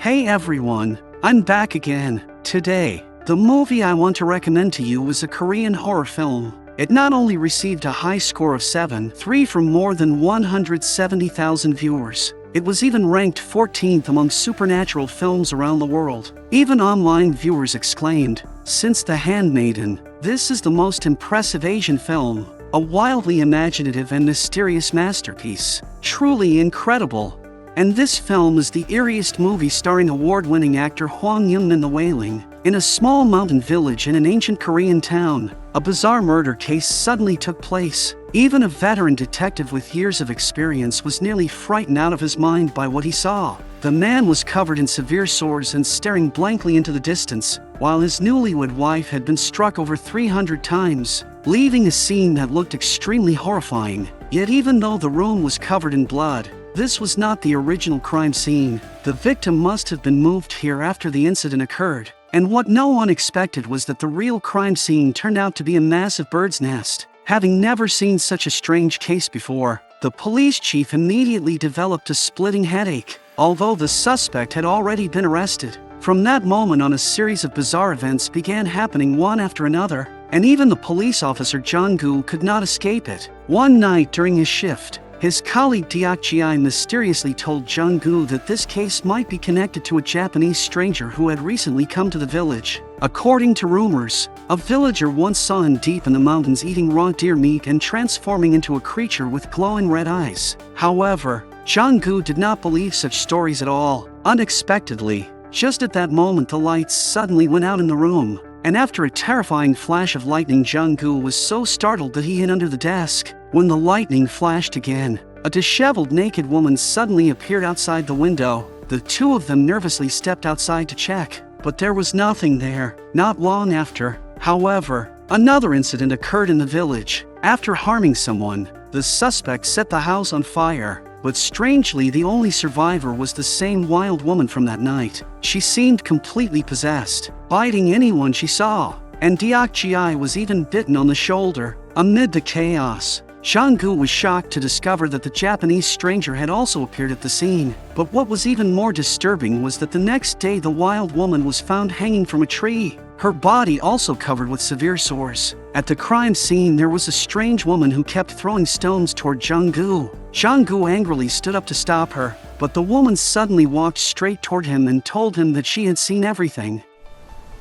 Hey everyone, I'm back again. Today, the movie I want to recommend to you is a Korean horror film. It not only received a high score of 7.3 from more than 170,000 viewers, it was even ranked 14th among supernatural films around the world. Even online viewers exclaimed, "Since The Handmaiden, this is the most impressive Asian film. A wildly imaginative and mysterious masterpiece. Truly incredible." And this film is the eeriest movie starring award-winning actor Hwang Young in The Wailing. In a small mountain village in an ancient Korean town, a bizarre murder case suddenly took place. Even a veteran detective with years of experience was nearly frightened out of his mind by what he saw. The man was covered in severe sores and staring blankly into the distance, while his newlywed wife had been struck over 300 times, leaving a scene that looked extremely horrifying. Yet even though the room was covered in blood, this was not the original crime scene. The victim must have been moved here after the incident occurred. And what no one expected was that the real crime scene turned out to be a massive bird's nest. Having never seen such a strange case before, the police chief immediately developed a splitting headache, although the suspect had already been arrested. From that moment on, a series of bizarre events began happening one after another, and even the police officer Jung-gu could not escape it. One night during his shift, his colleague Deok-ji mysteriously told Jung-gu that this case might be connected to a Japanese stranger who had recently come to the village. According to rumors, a villager once saw him deep in the mountains eating raw deer meat and transforming into a creature with glowing red eyes. However, Jung-gu did not believe such stories at all. Unexpectedly, just at that moment, the lights suddenly went out in the room, and after a terrifying flash of lightning, Jung-gu was so startled that he hid under the desk. When the lightning flashed again, a disheveled naked woman suddenly appeared outside the window. The two of them nervously stepped outside to check, but there was nothing there. Not long after, however, another incident occurred in the village. After harming someone, the suspect set the house on fire. But strangely, the only survivor was the same wild woman from that night. She seemed completely possessed, biting anyone she saw, and Deok-ji was even bitten on the shoulder. Amid the chaos, Jung-gu was shocked to discover that the Japanese stranger had also appeared at the scene. But what was even more disturbing was that the next day the wild woman was found hanging from a tree, her body also covered with severe sores. At the crime scene, there was a strange woman who kept throwing stones toward Jung-gu. Jung-gu angrily stood up to stop her, but the woman suddenly walked straight toward him and told him that she had seen everything.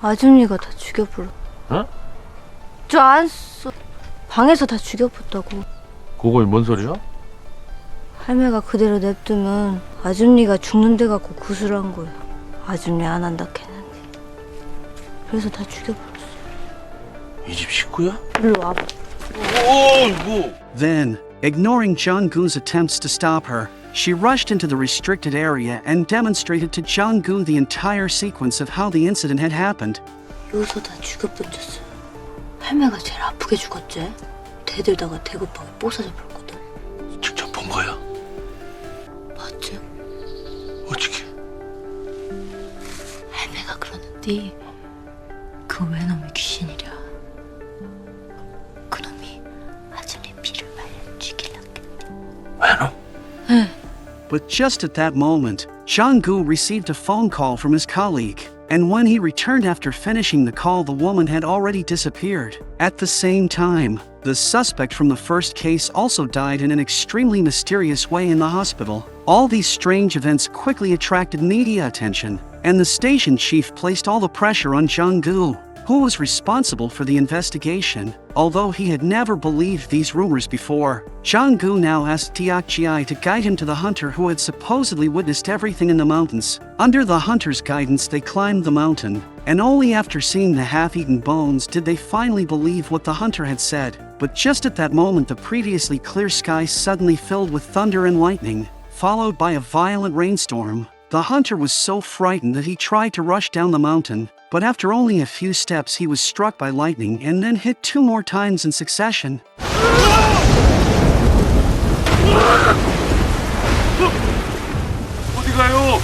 아줌니가 다 죽여버려. 어? 저 안써 방에서 다 죽여봤다고. 그거 뭔 소리야? 할매가 그대로 냅두면 아줌니가 죽는 데 갖고 구슬한 거야. 아줌니 안 한다 했는데. 그래서 다 죽여버렸어. 이 집 식구야? 일로 와봐. 어이구! Then, ignoring Jung-gu's attempts to stop her, she rushed into the restricted area and demonstrated to Jung-gu the entire sequence of how the incident had happened. 여기서 다 죽여버렸어. 할매가 제일 아프게 죽었지. 대들다가 대급하게 뽀사져 버렸거든. 직접 본 거야? 봤지? 어떻게? 할매가 그러는데 그 외놈이 귀신이랴. 그놈이 아줌니 피를 말려 죽이려겠대. 외놈? 응. But just at that moment, Jung-gu received a phone call from his colleague, and when he returned after finishing the call, the woman had already disappeared. At the same time, the suspect from the first case also died in an extremely mysterious way in the hospital. All these strange events quickly attracted media attention, and the station chief placed all the pressure on Jung-gu, who was responsible for the investigation. Although he had never believed these rumors before, Jung-gu now asked Deok-ji to guide him to the hunter who had supposedly witnessed everything in the mountains. Under the hunter's guidance, they climbed the mountain, and only after seeing the half-eaten bones did they finally believe what the hunter had said. But just at that moment, the previously clear sky suddenly filled with thunder and lightning, followed by a violent rainstorm. The hunter was so frightened that he tried to rush down the mountain, but after only a few steps he was struck by lightning and then hit 2 more times in succession. 어디 가요?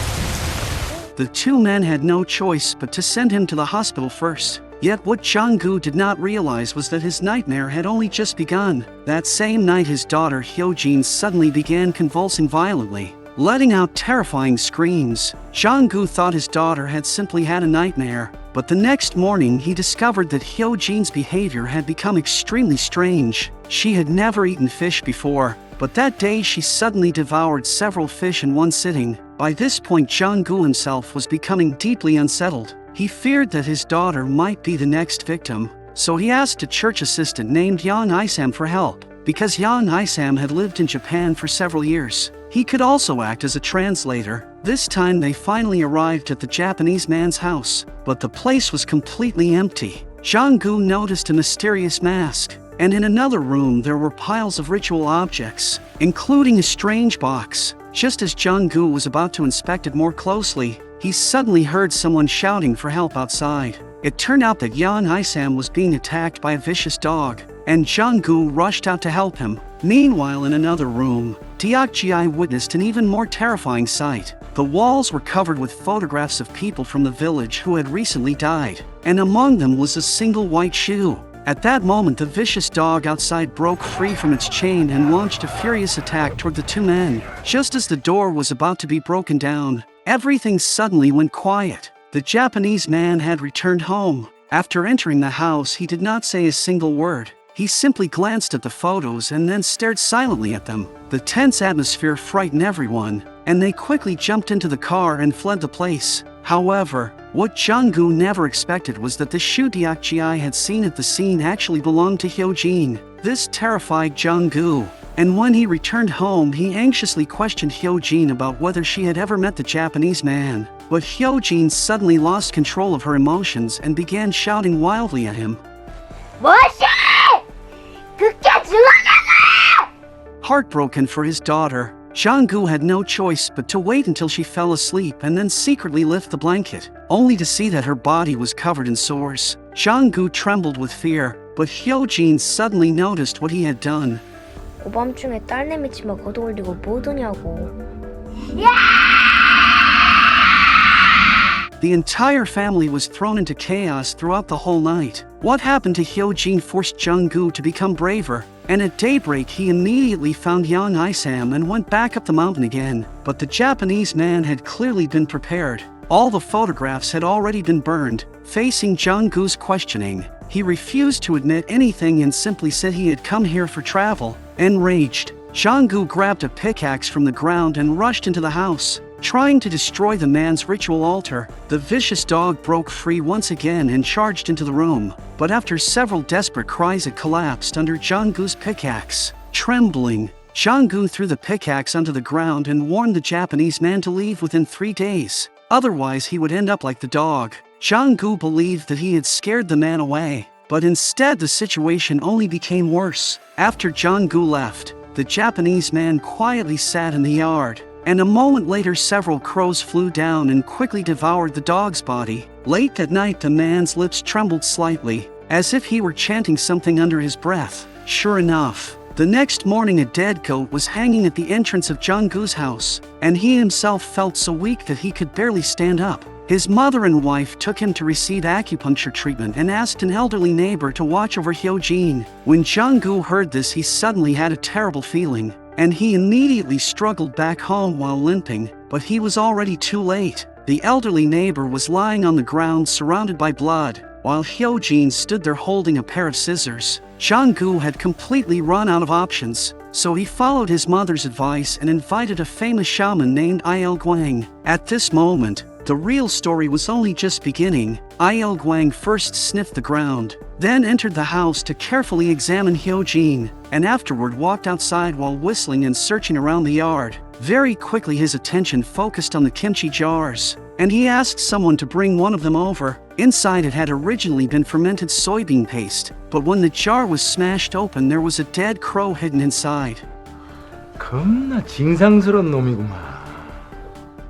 The two men had no choice but to send him to the hospital first. Yet what Jung-gu did not realize was that his nightmare had only just begun. That same night, his daughter Hyojin suddenly began convulsing violently. letting out terrifying screams. Jang-gu thought his daughter had simply had a nightmare, but the next morning he discovered that Hyo-jin's behavior had become extremely strange. She had never eaten fish before, but that day she suddenly devoured several fish in one sitting. By this point, Jang-gu himself was becoming deeply unsettled. He feared that his daughter might be the next victim, so he asked a church assistant named Yang Isam for help. Because Yang Isam had lived in Japan for several years, he could also act as a translator. This time they finally arrived at the Japanese man's house, but the place was completely empty. Jang-gu noticed a mysterious mask, and in another room there were piles of ritual objects, including a strange box. Just as Jang-gu was about to inspect it more closely, he suddenly heard someone shouting for help outside. It turned out that Yang Isam was being attacked by a vicious dog, and Jang-gu rushed out to help him. Meanwhile, in another room, Deokji witnessed an even more terrifying sight. The walls were covered with photographs of people from the village who had recently died, and among them was a single white shoe. At that moment, the vicious dog outside broke free from its chain and launched a furious attack toward the two men. Just as the door was about to be broken down, everything suddenly went quiet. The Japanese man had returned home. After entering the house, he did not say a single word. He simply glanced at the photos and then stared silently at them. The tense atmosphere frightened everyone, and they quickly jumped into the car and fled the place. However, what Jang-gu never expected was that the shoe Deokji had seen at the scene actually belonged to Hyo-jin. This terrified Jang-gu, and when he returned home, he anxiously questioned Hyo-jin about whether she had ever met the Japanese man. But Hyo-jin suddenly lost control of her emotions and began shouting wildly at him. Heartbroken for his daughter, Jang-gu had no choice but to wait until she fell asleep and then secretly lift the blanket, only to see that her body was covered in sores. Jang-gu trembled with fear, but Hyo-jin suddenly noticed what he had done. 오밤중에 딸내미 치마 걷어올리고 뭐더냐고. The entire family was thrown into chaos throughout the whole night. What happened to Hyo-jin forced Jang-gu to become braver, and at daybreak he immediately found Yang Isam and went back up the mountain again. But the Japanese man had clearly been prepared. All the photographs had already been burned. Facing Jang-gu's questioning, he refused to admit anything and simply said he had come here for travel. Enraged, Jang-gu grabbed a pickaxe from the ground and rushed into the house, trying to destroy the man's ritual altar. The vicious dog broke free once again and charged into the room, but after several desperate cries it collapsed under Jang-gu's pickaxe. Trembling, Jang-gu threw the pickaxe onto the ground and warned the Japanese man to leave within 3 days. Otherwise he would end up like the dog. Jang-gu believed that he had scared the man away, but instead the situation only became worse. After Jang-gu left, the Japanese man quietly sat in the yard, and a moment later several crows flew down and quickly devoured the dog's body. Late that night the man's lips trembled slightly, as if he were chanting something under his breath. Sure enough, the next morning a dead goat was hanging at the entrance of Jang-gu's house, and he himself felt so weak that he could barely stand up. His mother and wife took him to receive acupuncture treatment and asked an elderly neighbor to watch over Hyo-jin. When Jang-gu heard this, he suddenly had a terrible feeling, and he immediately struggled back home while limping, but he was already too late. The elderly neighbor was lying on the ground surrounded by blood, while Hyo-jin stood there holding a pair of scissors. Jang-gu had completely run out of options, so he followed his mother's advice and invited a famous shaman named Il-gwang. At this moment, the real story was only just beginning. Il-gwang first sniffed the ground, then entered the house to carefully examine Hyo-jin, and afterward walked outside while whistling and searching around the yard. Very quickly his attention focused on the kimchi jars, and he asked someone to bring one of them over. Inside it had originally been fermented soybean paste, but when the jar was smashed open there was a dead crow hidden inside. 겁나 징상스러운 놈이구만.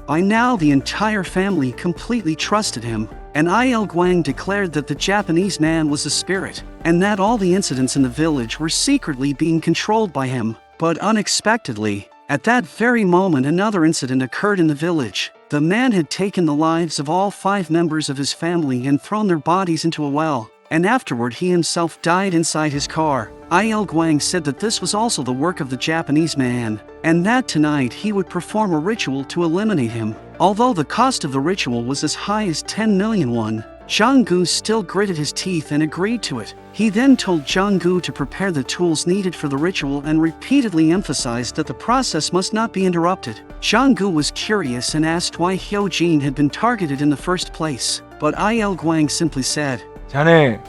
By now the entire family completely trusted him, and Il-gwang declared that the Japanese man was a spirit, and that all the incidents in the village were secretly being controlled by him. But unexpectedly, at that very moment another incident occurred in the village. The man had taken the lives of all 5 members of his family and thrown their bodies into a well, and afterward he himself died inside his car. Il Guang said that this was also the work of the Japanese man, and that tonight he would perform a ritual to eliminate him. Although the cost of the ritual was as high as 10 million won, Zhang Gu still gritted his teeth and agreed to it. He then told Zhang Gu to prepare the tools needed for the ritual and repeatedly emphasized that the process must not be interrupted. Zhang Gu was curious and asked why Hyojin had been targeted in the first place, but Il Guang simply said, 자네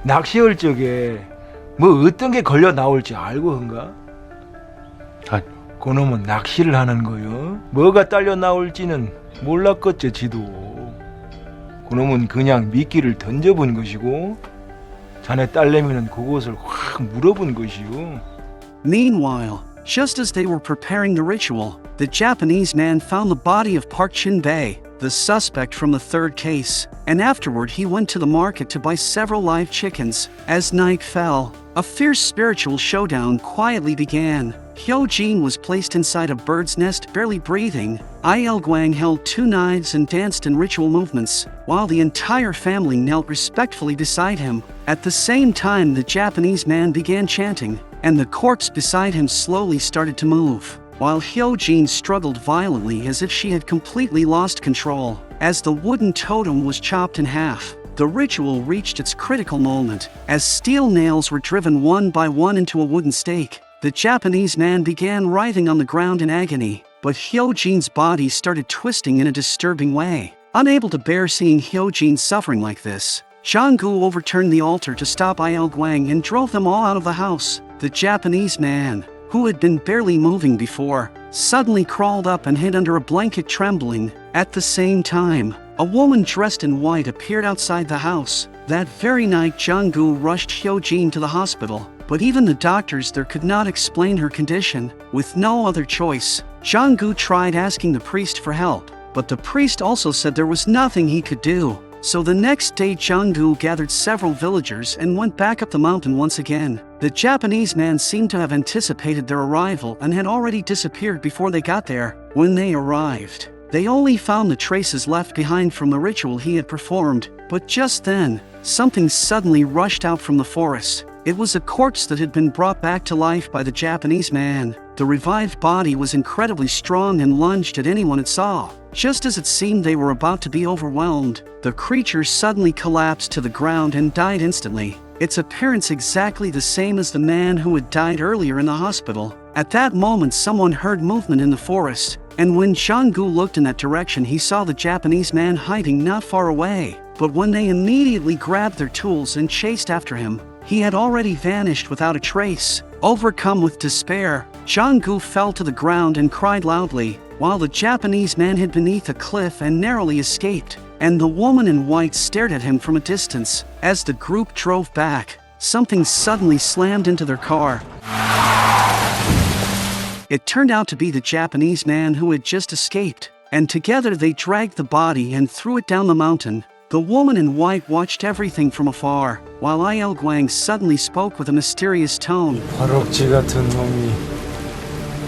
낚시할 적에 뭐 어떤 게 걸려 나올지 알고 한가? 아니, 그놈은 낚시를 하는 거요. 뭐가 딸려 나올지는 몰랐겠지 지도. 그놈은 그냥 미끼를 던져본 것이고 자네 딸내미는 그것을 확 물어본 것이요. Meanwhile, just as they were preparing the ritual, the Japanese man found the body of Park Chin-bae, the suspect from the third case, and afterward he went to the market to buy several live chickens. As night fell, a fierce spiritual showdown quietly began. Hyojin was placed inside a bird's nest barely breathing. Il Guang held 2 knives and danced in ritual movements, while the entire family knelt respectfully beside him. At the same time, the Japanese man began chanting, and the corpse beside him slowly started to move, while Hyojin struggled violently as if she had completely lost control. As the wooden totem was chopped in half, the ritual reached its critical moment. As steel nails were driven one by one into a wooden stake, the Japanese man began writhing on the ground in agony, but Hyojin's body started twisting in a disturbing way. Unable to bear seeing Hyojin suffering like this, Zhang Gu overturned the altar to stop Il Guang and drove them all out of the house. The Japanese man, who had been barely moving before, suddenly crawled up and hid under a blanket trembling. At the same time, a woman dressed in white appeared outside the house. That very night, Zhang Gu rushed Hyojin to the hospital, but even the doctors there could not explain her condition. With no other choice, Zhang Gu tried asking the priest for help, but the priest also said there was nothing he could do. So the next day, Zhang Gu gathered several villagers and went back up the mountain once again. The Japanese man seemed to have anticipated their arrival and had already disappeared before they got there. When they arrived, they only found the traces left behind from the ritual he had performed. But just then, something suddenly rushed out from the forest. It was a corpse that had been brought back to life by the Japanese man. The revived body was incredibly strong and lunged at anyone it saw. Just as it seemed they were about to be overwhelmed, the creature suddenly collapsed to the ground and died instantly, its appearance exactly the same as the man who had died earlier in the hospital. At that moment, someone heard movement in the forest, and when Zhang Gu looked in that direction, he saw the Japanese man hiding not far away. But when they immediately grabbed their tools and chased after him, he had already vanished without a trace. Overcome with despair, Zhang Gu fell to the ground and cried loudly, while the Japanese man hid beneath a cliff and narrowly escaped, and the woman in white stared at him from a distance. As the group drove back, something suddenly slammed into their car. It turned out to be the Japanese man who had just escaped, and together they dragged the body and threw it down the mountain. The woman in white watched everything from afar, while Il Guang suddenly spoke with a mysterious tone. 화록지 같은 놈이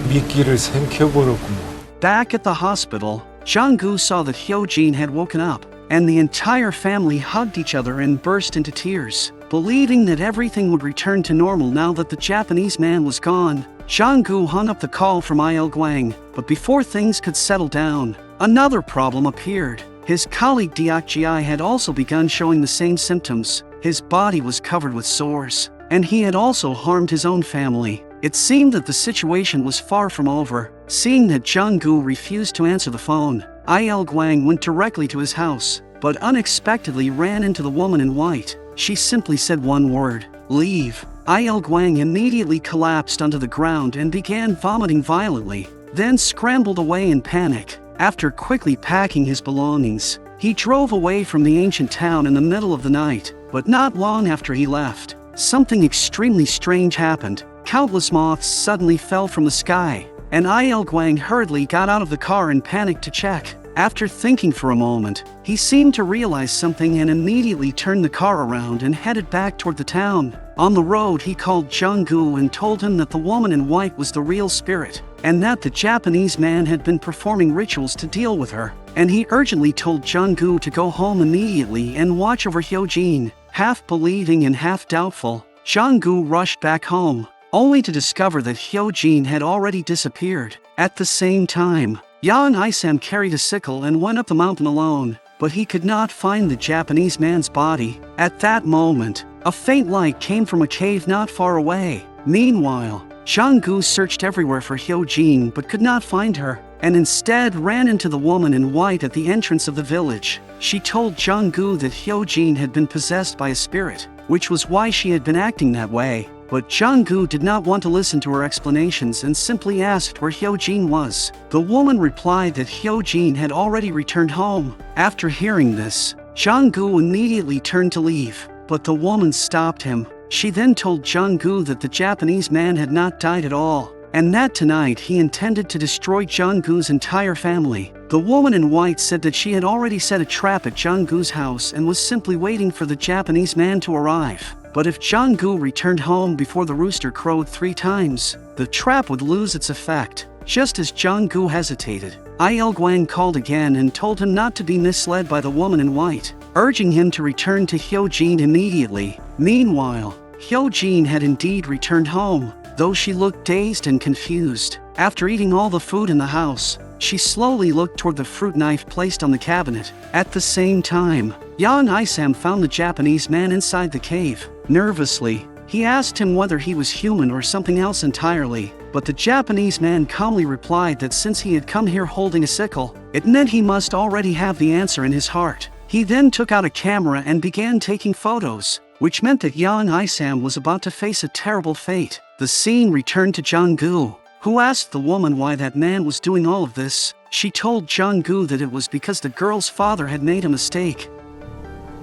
미끼를 삼켜버렸구만. Back at the hospital, Zhang Gu saw that Hyojin had woken up, and the entire family hugged each other and burst into tears, believing that everything would return to normal now that the Japanese man was gone. Zhang Gu hung up the call from Il Guang, but before things could settle down, another problem appeared. His colleague Diak Ji had also begun showing the same symptoms. His body was covered with sores, and he had also harmed his own family. It seemed that the situation was far from over. Seeing that Zhang Gu refused to answer the phone, Il Guang went directly to his house, but unexpectedly ran into the woman in white. She simply said one word, "Leave." Il Guang immediately collapsed onto the ground and began vomiting violently, then scrambled away in panic. After quickly packing his belongings, he drove away from the ancient town in the middle of the night. But not long after he left, something extremely strange happened. Countless moths suddenly fell from the sky, and Il Guang hurriedly got out of the car in panic to check. After thinking for a moment, he seemed to realize something and immediately turned the car around and headed back toward the town. On the road, he called Zhang Gu and told him that the woman in white was the real spirit, and that the Japanese man had been performing rituals to deal with her. And he urgently told Zhang Gu to go home immediately and watch over Hyojin. Half believing and half doubtful, Jang-gu rushed back home, only to discover that Hyojin had already disappeared. At the same time, Yang Isam carried a sickle and went up the mountain alone, but he could not find the Japanese man's body. At that moment, a faint light came from a cave not far away. Meanwhile, Jang-gu searched everywhere for Hyojin but could not find her, and instead ran into the woman in white at the entrance of the village. She told Jang-gu that Hyojin had been possessed by a spirit, which was why she had been acting that way. But Jang-gu did not want to listen to her explanations and simply asked where Hyojin was. The woman replied that Hyojin had already returned home. After hearing this, Jang-gu immediately turned to leave, but the woman stopped him. She then told Jang-gu that the Japanese man had not died at all, and that tonight he intended to destroy Jang-gu's entire family. The woman in white said that she had already set a trap at Jang-gu's house and was simply waiting for the Japanese man to arrive. But if Jang-gu returned home before the rooster crowed 3 times, the trap would lose its effect. Just as Jang-gu hesitated, Il-gwang called again and told him not to be misled by the woman in white, urging him to return to Hyojin immediately. Meanwhile, Hyojin had indeed returned home, though she looked dazed and confused. After eating all the food in the house, she slowly looked toward the fruit knife placed on the cabinet. At the same time, Yang Isam found the Japanese man inside the cave. Nervously, he asked him whether he was human or something else entirely, but the Japanese man calmly replied that since he had come here holding a sickle, it meant he must already have the answer in his heart. He then took out a camera and began taking photos, which meant that Yang Isam was about to face a terrible fate. The scene returned to Jang-gu, who asked the woman why that man was doing all of this. She told Jang-gu that it was because the girl's father had made a mistake.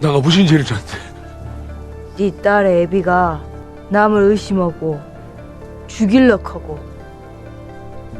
내가 무슨 죄를 졌대? 네 딸의 애비가 남을 의심하고 죽이려고 하고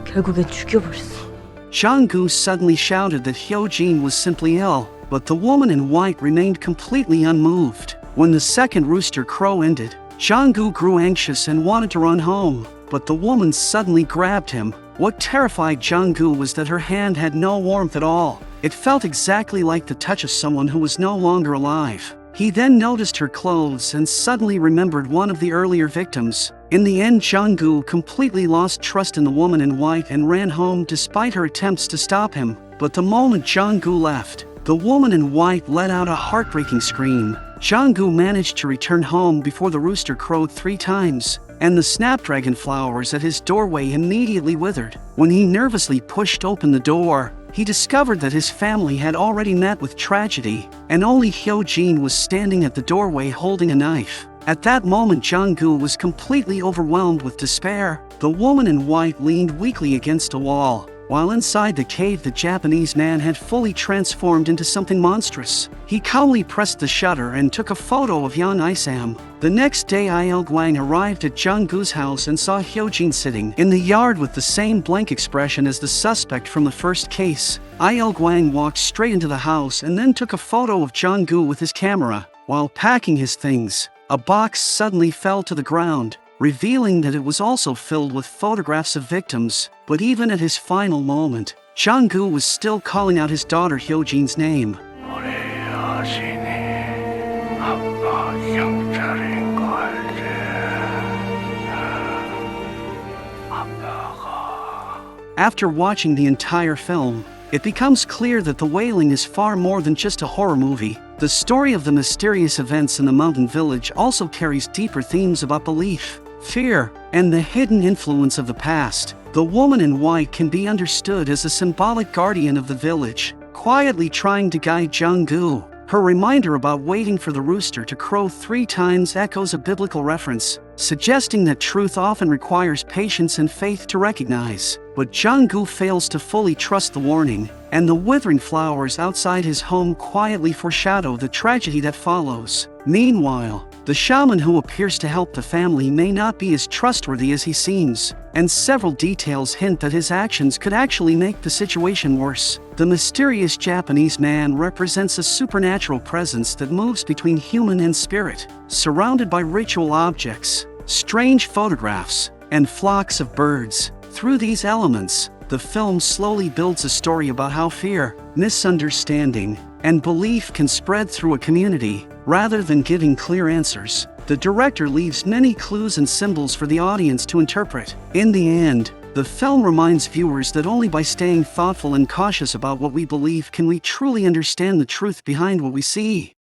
결국엔 죽여버렸어. Jang-gu suddenly shouted that Hyojin was simply ill, but the woman in white remained completely unmoved. When the second rooster crow ended, Jang-gu grew anxious and wanted to run home, but the woman suddenly grabbed him. What terrified Jang-gu was that her hand had no warmth at all. It felt exactly like the touch of someone who was no longer alive. He then noticed her clothes and suddenly remembered one of the earlier victims. In the end, Jang-gu completely lost trust in the woman in white and ran home despite her attempts to stop him. But the moment Jang-gu left, the woman in white let out a heartbreaking scream. Jang-gu managed to return home before the rooster crowed 3 times, and the snapdragon flowers at his doorway immediately withered. When he nervously pushed open the door, he discovered that his family had already met with tragedy, and only Hyojin was standing at the doorway holding a knife. At that moment, Jang-gu was completely overwhelmed with despair. The woman in white leaned weakly against a wall, while inside the cave the Japanese man had fully transformed into something monstrous. He calmly pressed the shutter and took a photo of Yang Isam. The next day, Il-gwang arrived at Jang-gu's house and saw Hyojin sitting in the yard with the same blank expression as the suspect from the first case. Il-gwang walked straight into the house and then took a photo of Jang-gu with his camera. While packing his things, a box suddenly fell to the ground, revealing that it was also filled with photographs of victims. But even at his final moment, Jang-gu was still calling out his daughter Hyojin's name. After watching the entire film, it becomes clear that The Wailing is far more than just a horror movie. The story of the mysterious events in the mountain village also carries deeper themes about belief, fear, and the hidden influence of the past. The woman in white can be understood as a symbolic guardian of the village, quietly trying to guide Jang-gu. Her reminder about waiting for the rooster to crow 3 times echoes a biblical reference, suggesting that truth often requires patience and faith to recognize. But Jang-gu fails to fully trust the warning, and the withering flowers outside his home quietly foreshadow the tragedy that follows. Meanwhile, the shaman who appears to help the family may not be as trustworthy as he seems, and several details hint that his actions could actually make the situation worse. The mysterious Japanese man represents a supernatural presence that moves between human and spirit, surrounded by ritual objects, strange photographs, and flocks of birds. Through these elements, the film slowly builds a story about how fear, misunderstanding, and belief can spread through a community. Rather than giving clear answers, The director leaves many clues and symbols for the audience to interpret. In the end, the film reminds viewers that only by staying thoughtful and cautious about what we believe can we truly understand the truth behind what we see.